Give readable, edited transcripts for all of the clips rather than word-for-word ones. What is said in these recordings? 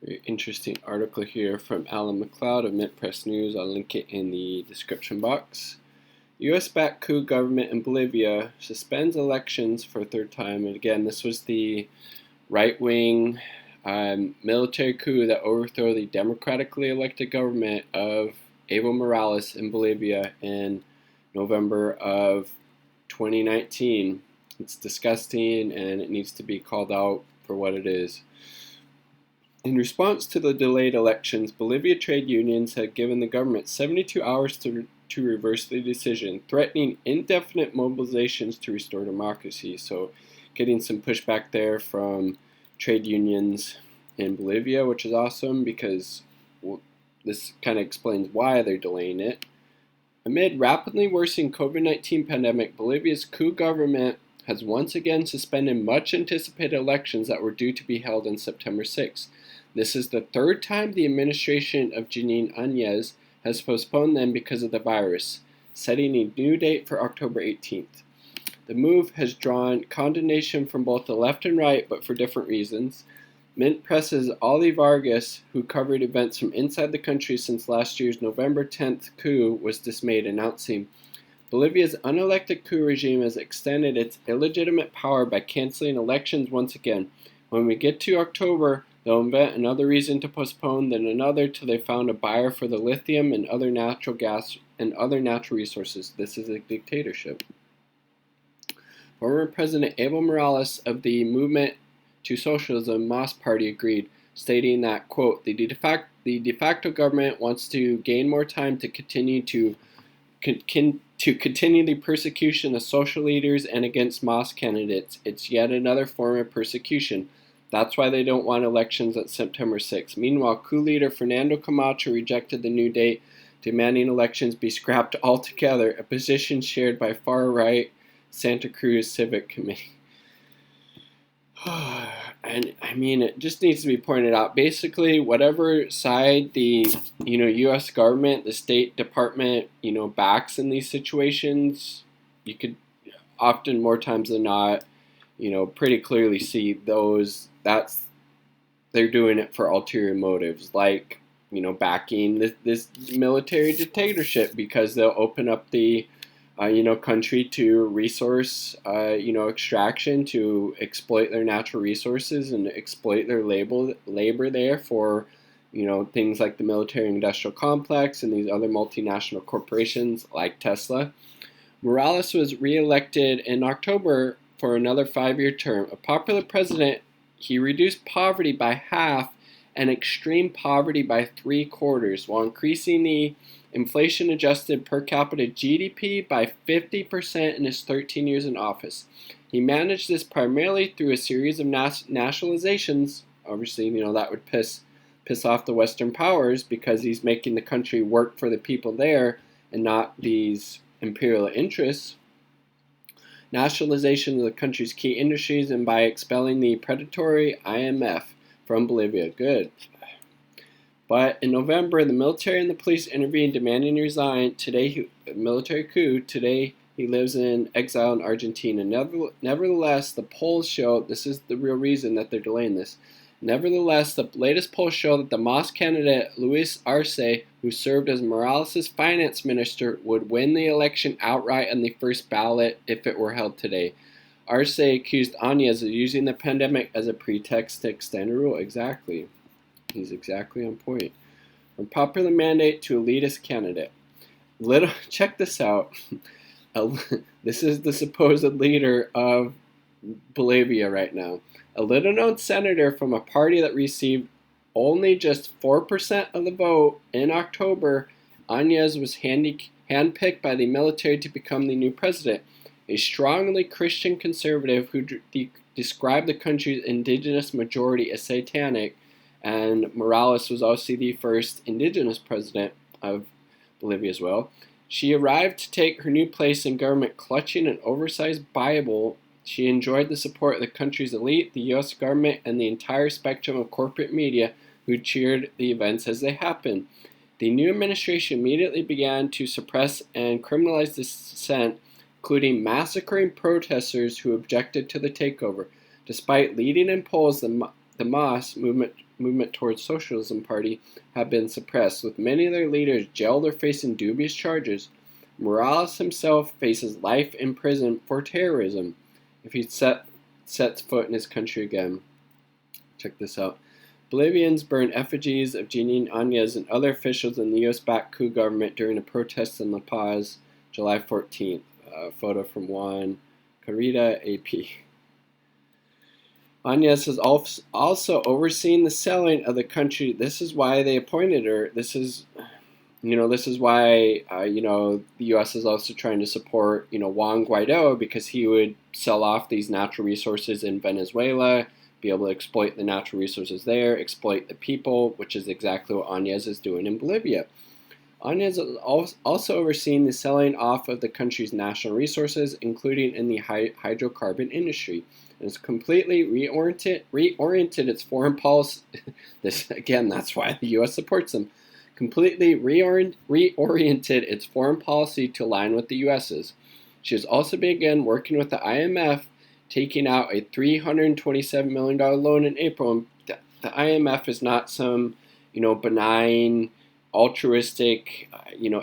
Very interesting article here from Alan McLeod of Mint Press News. I'll link it in the description box. U.S.-backed coup government in Bolivia suspends elections for a third time. And again, this was the right-wing military coup that overthrew the democratically elected government of Evo Morales in Bolivia in November of 2019. It's disgusting and it needs to be called out for what it is. In response to the delayed elections, Bolivia trade unions had given the government 72 hours to reverse the decision, threatening indefinite mobilizations to restore democracy. So getting some pushback there from trade unions in Bolivia, which is awesome because this kind of explains why they're delaying it. Amid rapidly worsening COVID-19 pandemic, Bolivia's coup government has once again suspended much anticipated elections that were due to be held on September 6th. This is the third time the administration of Janine Anez has postponed them because of the virus, setting a new date for October 18th. The move has drawn condemnation from both the left and right, but for different reasons. Mint Press's Oli Vargas, who covered events from inside the country since last year's November 10th coup, was dismayed, announcing, Bolivia's unelected coup regime has extended its illegitimate power by canceling elections once again. When we get to October, they'll invent another reason to postpone, then another till they found a buyer for the lithium and other natural gas and other natural resources. This is a dictatorship. Former President Evo Morales of the Movement to Socialism MAS party agreed, stating that, quote, the de facto government wants to gain more time to continue the persecution of social leaders and against MAS candidates. It's yet another form of persecution. That's why they don't want elections at September 6th. Meanwhile, coup leader Fernando Camacho rejected the new date, demanding elections be scrapped altogether, a position shared by far-right Santa Cruz Civic Committee. And I mean, it just needs to be pointed out. Basically, whatever side the U.S. government, the State Department, backs in these situations, you could often, more times than not, pretty clearly see they're doing it for ulterior motives, like backing this military dictatorship because they'll open up the country to resource, extraction, to exploit their natural resources and exploit their labor there for, things like the military-industrial complex and these other multinational corporations like Tesla. Morales was re-elected in October for another 5-year term. A popular president, he reduced poverty by half and extreme poverty by 3/4, while increasing the inflation-adjusted per capita GDP by 50% in his 13 years in office. He managed this primarily through a series of nationalizations. Obviously, that would piss off the Western powers because he's making the country work for the people there and not these imperial interests. Nationalization of the country's key industries and by expelling the predatory IMF from Bolivia. Good. But in November, the military and the police intervened, demanding he resign. Military coup. Today, he lives in exile in Argentina. Nevertheless, the polls show, this is the real reason that they're delaying this. Nevertheless, the latest polls show that the MAS candidate, Luis Arce, who served as Morales' finance minister, would win the election outright on the first ballot if it were held today. Arce accused Anez of using the pandemic as a pretext to extend a rule. Exactly. He's exactly on point. From popular mandate to elitist candidate. Check this out. This is the supposed leader of Bolivia right now. A little-known senator from a party that received only just 4% of the vote in October, Anez was handpicked by the military to become the new president. A strongly Christian conservative who described the country's indigenous majority as satanic, and Morales was also the first indigenous president of Bolivia as well. She arrived to take her new place in government clutching an oversized Bible. She enjoyed the support of the country's elite, the U.S. government, and the entire spectrum of corporate media who cheered the events as they happened. The new administration immediately began to suppress and criminalize dissent, including massacring protesters who objected to the takeover. Despite leading in polls, the the MAS movement towards Socialism Party have been suppressed, with many of their leaders jailed or facing dubious charges. Morales himself faces life in prison for terrorism if he sets foot in his country again. Check this out. Bolivians burned effigies of Jeanine Anez and other officials in the U.S.-backed coup government during a protest in La Paz, July 14th. Photo from Juan Carita, AP. Anez has also overseen the selling of the country. This is why they appointed her. This is why, the U.S. is also trying to support, Juan Guaido, because he would sell off these natural resources in Venezuela, be able to exploit the natural resources there, exploit the people, which is exactly what Anez is doing in Bolivia. Anez is also overseeing the selling off of the country's national resources, including in the hydrocarbon industry. And it's completely reoriented its foreign policy. That's why the U.S. supports them. Completely reoriented its foreign policy to align with the U.S.'s. She has also begun working with the IMF, taking out a $327 million loan in April. The IMF is not some, benign, altruistic,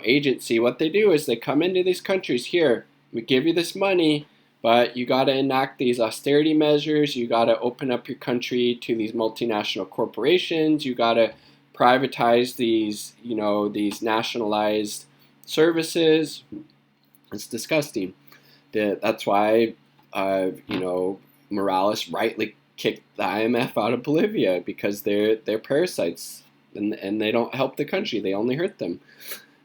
agency. What they do is they come into these countries. Here, we give you this money, but you got to enact these austerity measures. You got to open up your country to these multinational corporations. You got to privatize these nationalized services. It's disgusting. That's why, Morales rightly kicked the IMF out of Bolivia, because they're parasites and they don't help the country. They only hurt them.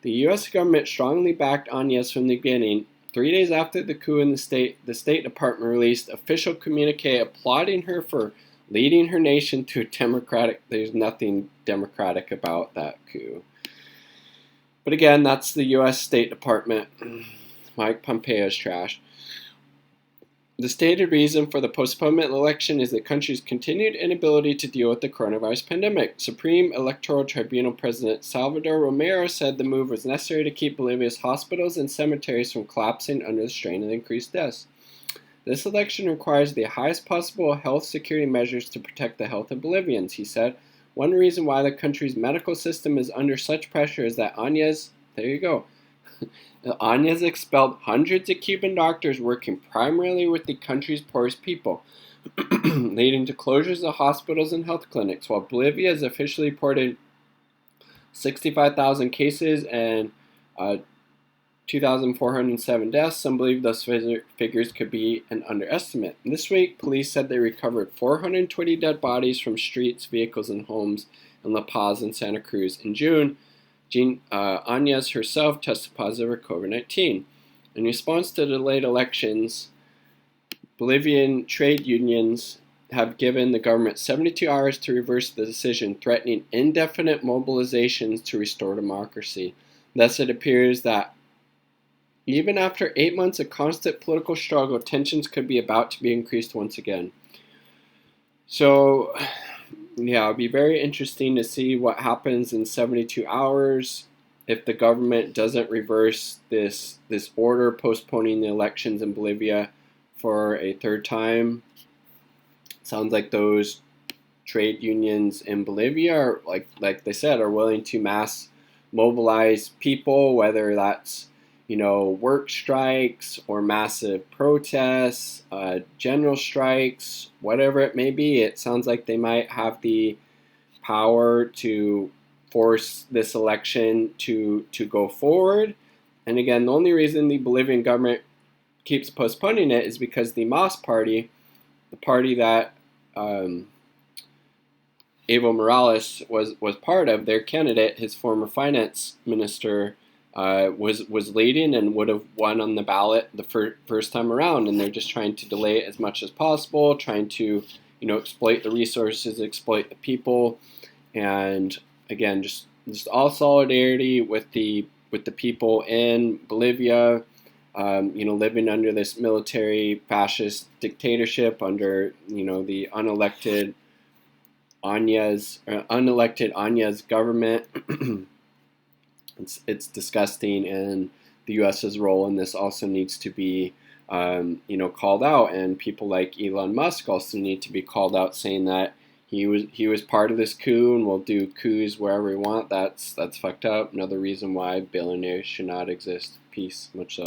The U.S. government strongly backed Anez from the beginning. 3 days after the coup in the State Department released official communique applauding her for leading her nation to a democratic. There's nothing democratic about that coup. But again, that's the U.S. State Department. Mike Pompeo's trash. The stated reason for the postponement of the election is the country's continued inability to deal with the coronavirus pandemic. Supreme Electoral Tribunal President Salvador Romero said the move was necessary to keep Bolivia's hospitals and cemeteries from collapsing under the strain of increased deaths. This election requires the highest possible health security measures to protect the health of Bolivians, he said. One reason why the country's medical system is under such pressure is that Anez expelled hundreds of Cuban doctors working primarily with the country's poorest people, leading to closures of hospitals and health clinics. While Bolivia has officially reported 65,000 cases and 2,407 deaths, some believe those figures could be an underestimate. This week, police said they recovered 420 dead bodies from streets, vehicles, and homes in La Paz and Santa Cruz. In June, Anez herself tested positive for COVID-19. In response to the delayed elections, Bolivian trade unions have given the government 72 hours to reverse the decision, threatening indefinite mobilizations to restore democracy. Thus, it appears that even after 8 months of constant political struggle, tensions could be about to be increased once again. So, it'll be very interesting to see what happens in 72 hours if the government doesn't reverse this order postponing the elections in Bolivia for a third time. Sounds like those trade unions in Bolivia are, like they said, are willing to mass mobilize people, whether that's work strikes or massive protests, general strikes, whatever it may be. It sounds like they might have the power to force this election to go forward. And again, the only reason the Bolivian government keeps postponing it is because the MAS party, the party that Evo Morales was part of, their candidate, his former finance minister, was leading and would have won on the ballot the first time around, and they're just trying to delay it as much as possible, trying to exploit the resources, exploit the people, and again, just all solidarity with the people in Bolivia, living under this military fascist dictatorship under the unelected Anez government. It's disgusting, and the U.S.'s role in this also needs to be, called out. And people like Elon Musk also need to be called out, saying that he was part of this coup and will do coups wherever he want. That's fucked up. Another reason why billionaires should not exist. Peace. Much love.